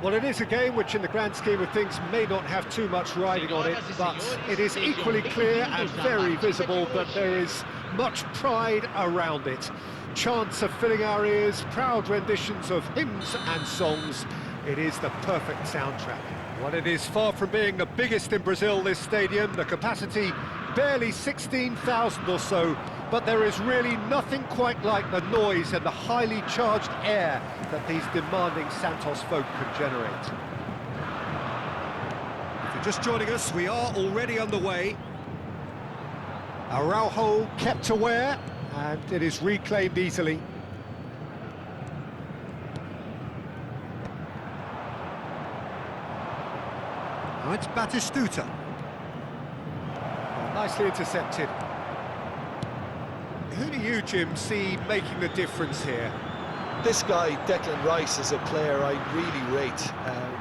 Well, it is a game which, in the grand scheme of things, may not have too much riding on it, but it is equally clear and very visible that there is much pride around it. Chants are filling our ears, proud renditions of hymns and songs. It is the perfect soundtrack. Well, it is far from being the biggest in Brazil, this stadium. The capacity barely 16,000 or so, but there is really nothing quite like the noise and the highly charged air that these demanding Santos folk can generate. If you're just joining us, we are already underway. Araujo kept aware, and it is reclaimed easily. Now it's Batistuta. Well, nicely intercepted. Who do you, Jim, see making the difference here? This guy, Declan Rice, is a player I really rate.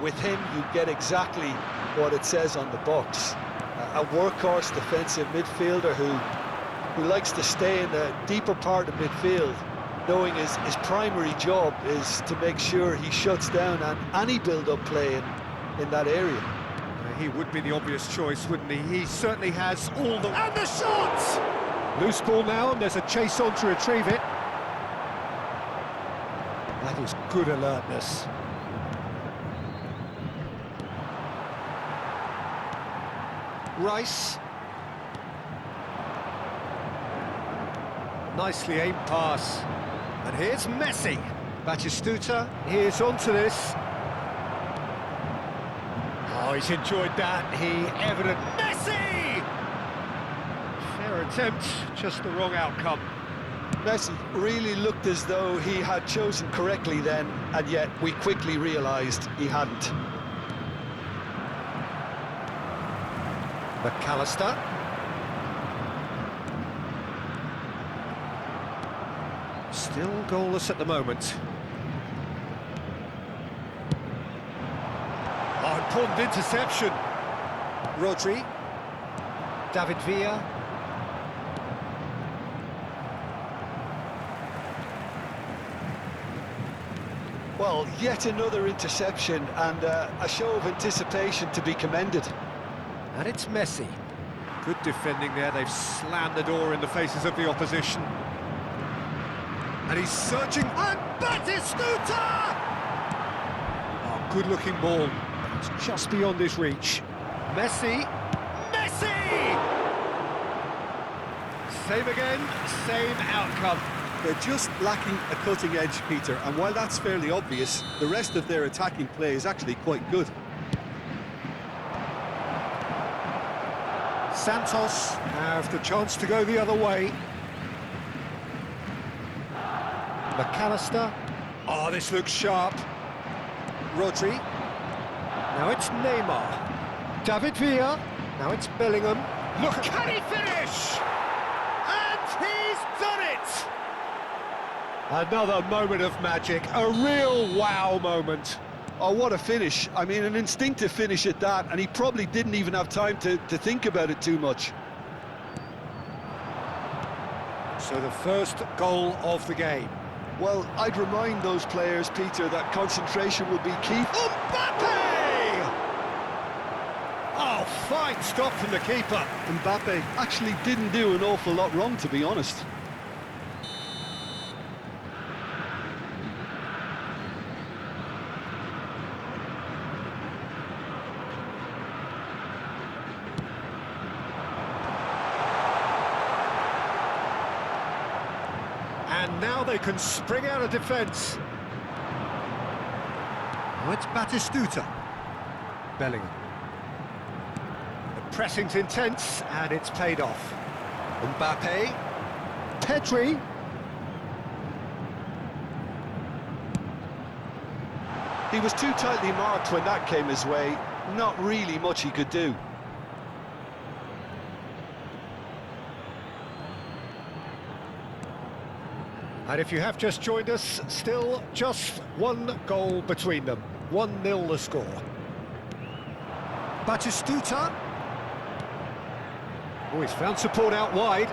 With him, you get exactly what it says on the box. A workhorse defensive midfielder who likes to stay in the deeper part of midfield, knowing his primary job is to make sure he shuts down any build-up play in that area. He would be the obvious choice, wouldn't he? He certainly has all the... And the shot! Loose ball now, and there's a chase on to retrieve it. That is good alertness. Rice. Nicely aimed pass. And here's Messi. Batistuta, here's onto this. Oh, he's enjoyed that. He evident... Messi! Fair attempt, just the wrong outcome. Messi really looked as though he had chosen correctly then, and yet we quickly realised he hadn't. McAllister. Still goalless at the moment. Oh, important interception. Rodri. David Villa. Well, yet another interception and a show of anticipation to be commended. And it's Messi. Good defending there. They've slammed the door in the faces of the opposition. And he's searching. And Batistuta! Oh, good-looking ball. It's just beyond his reach. Messi. Messi! Same again, same outcome. They're just lacking a cutting edge, Peter, and while that's fairly obvious, the rest of their attacking play is actually quite good. Santos have the chance to go the other way. McAllister. Oh, this looks sharp. Rodri. Now it's Neymar. David Villa. Now it's Bellingham. Look, can he finish? And he's done it! Another moment of magic, a real wow moment. Oh, what a finish. I mean, an instinctive finish at that, and he probably didn't even have time to think about it too much. So the first goal of the game. Well, I'd remind those players, Peter, that concentration will be key. Mbappe! Oh, fine stop from the keeper. Mbappe actually didn't do an awful lot wrong, to be honest. And now they can spring out of defence. Oh, it's Batistuta. Bellingham. The pressing's intense, and it's paid off. Mbappe. Pedri. He was too tightly marked when that came his way. Not really much he could do. And if you have just joined us, still just one goal between them. 1-0 the score. Batistuta. Oh, he's found support out wide.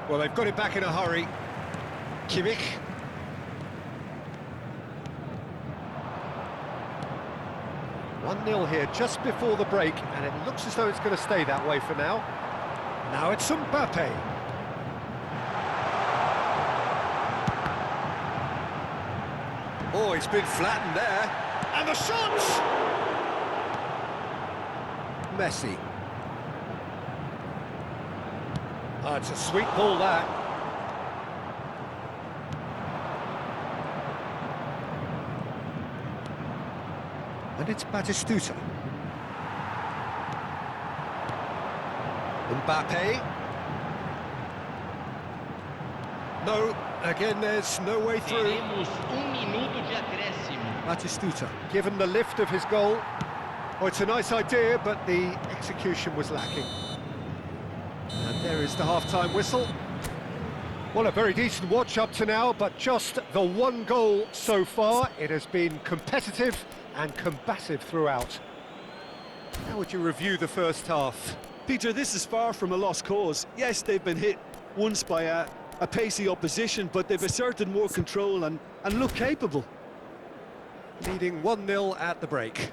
Well, they've got it back in a hurry. Kimmich. One 0 here just before the break, and it looks as though it's going to stay that way for now. Now it's Mbappe. Oh, he's been flattened there. And the shot! Messi. Oh, it's a sweet ball, that. And it's Batistuta. Mbappe. No, again, there's no way through. Batistuta, given the lift of his goal. Oh, it's a nice idea, but the execution was lacking. And there is the half-time whistle. Well, a very decent watch up to now, but just the one goal so far. It has been competitive and combative throughout. How would you review the first half? Peter, this is far from a lost cause. Yes, they've been hit once by a pacey opposition, but they've asserted more control and look capable. Leading 1-0 at the break.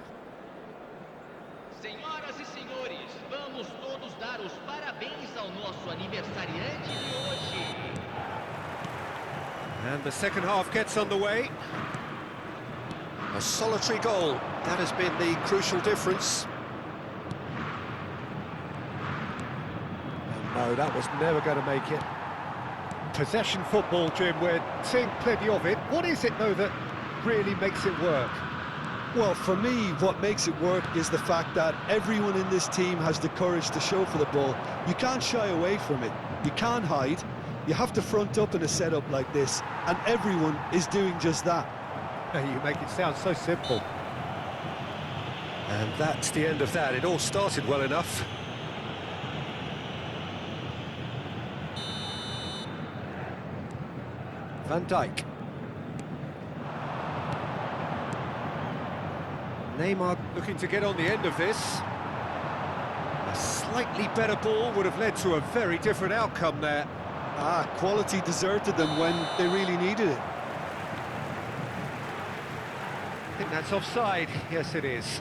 Senhoras e senhores, vamos todos dar os parabéns ao nosso aniversariante de hoje. And the second half gets underway. A solitary goal, that has been the crucial difference. And no, that was never going to make it. Possession football, Jim, we're seeing plenty of it. What is it, though, that really makes it work? Well, for me, what makes it work is the fact that everyone in this team has the courage to show for the ball. You can't shy away from it. You can't hide. You have to front up in a setup like this, and everyone is doing just that. You make it sound so simple. And that's the end of that. It all started well enough. Van Dijk. Neymar looking to get on the end of this. A slightly better ball would have led to a very different outcome there. Quality deserted them when they really needed it. I think that's offside. Yes, it is.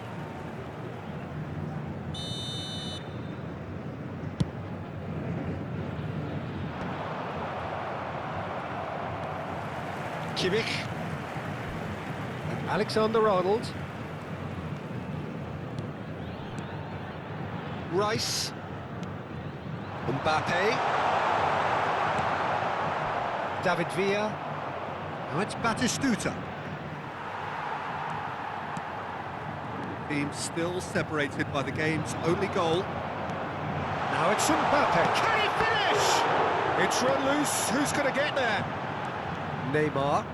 Kimmich. And Alexander-Arnold. Rice. Mbappe. David Villa. Now it's Batistuta. Team still separated by the game's only goal. Now it's Mbappe. Can he finish? It's run loose. Who's going to get there? Neymar.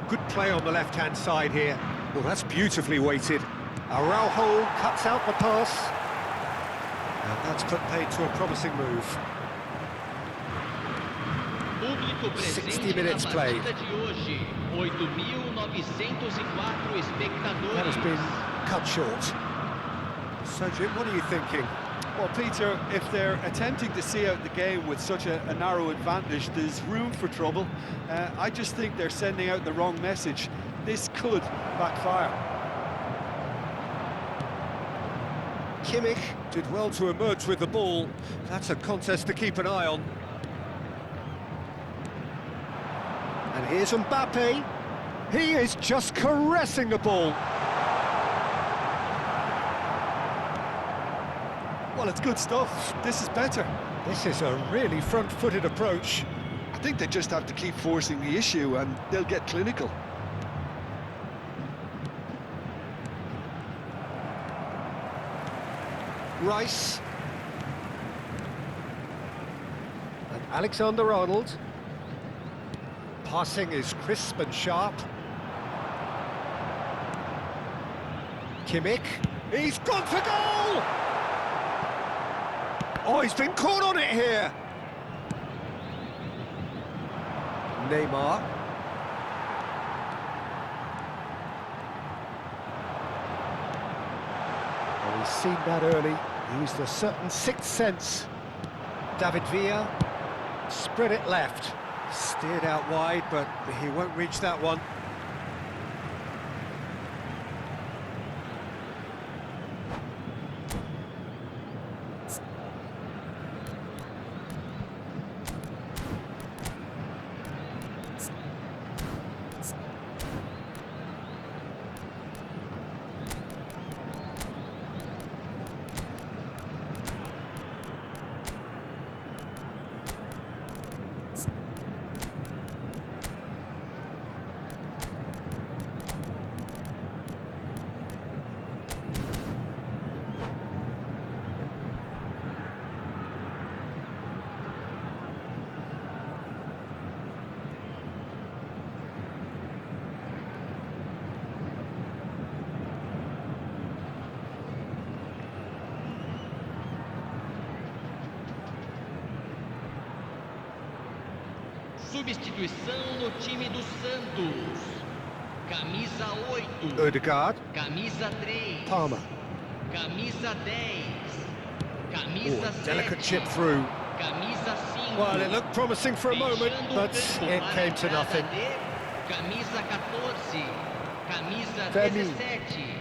Good play on the left-hand side here. Well, that's beautifully weighted. Araujo cuts out the pass. And that's put paid to a promising move. 60 minutes played. That has been cut short. So, Jim, what are you thinking? Well, Peter, if they're attempting to see out the game with such a narrow advantage, there's room for trouble. I just think they're sending out the wrong message. This could backfire. Kimmich did well to emerge with the ball. That's a contest to keep an eye on. And here's Mbappe. He is just caressing the ball. Well, it's good stuff. This is better. This is a really front-footed approach. I think they just have to keep forcing the issue and they'll get clinical. Rice. And Alexander-Arnold. Passing is crisp and sharp. Kimmich. He's gone for goal! Oh, he's been caught on it here. Neymar. Oh, he's seen that early. He used a certain sixth sense. David Villa. Spread it left. Steered out wide, but he won't reach that one. Substituição no time do Santos. Camisa 8. Odegaard. Camisa 3. Palmer. Camisa 10. Camisa 7. Delicate chip through. Camisa 5. Well, it looked promising for a moment, but it came to nothing. Camisa 14. Camisa Fermin. 17.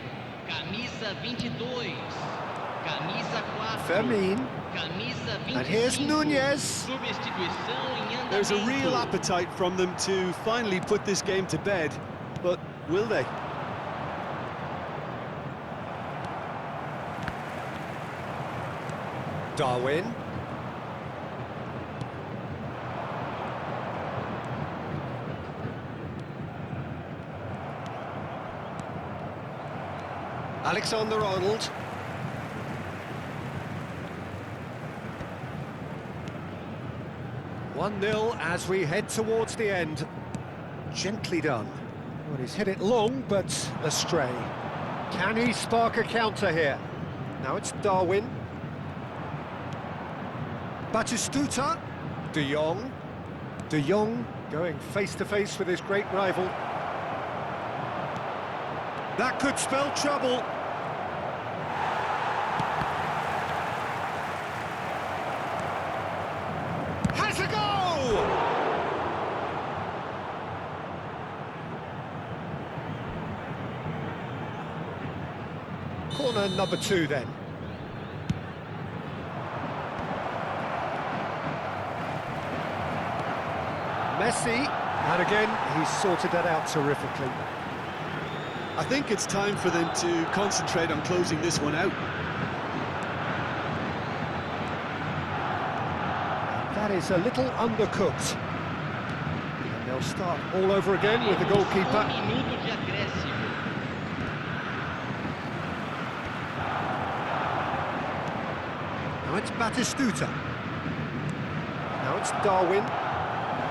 Camisa 22. Camisa 4. Fermin. Camisa 25. And here's Nunez. Substituição em andamento. There's a real appetite from them to finally put this game to bed, but will they? Darwin. Alexander-Arnold. One-nil as we head towards the end. Gently done. Well, he's hit it long, but astray. Can he spark a counter here? Now it's Darwin. Batistuta. De Jong. De Jong going face-to-face with his great rival. That could spell trouble. Has a goal! Corner number 2 then. Messi, and again, he's sorted that out terrifically. I think it's time for them to concentrate on closing this one out. That is a little undercooked. And they'll start all over again with the goalkeeper. Minuto de acréscimo. Now it's Batistuta. Now it's Darwin.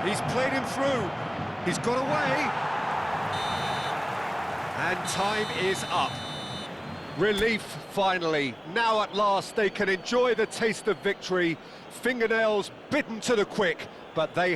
He's played him through. He's got away. And time is up. Relief, finally. Now at last they can enjoy the taste of victory. Fingernails bitten to the quick, but they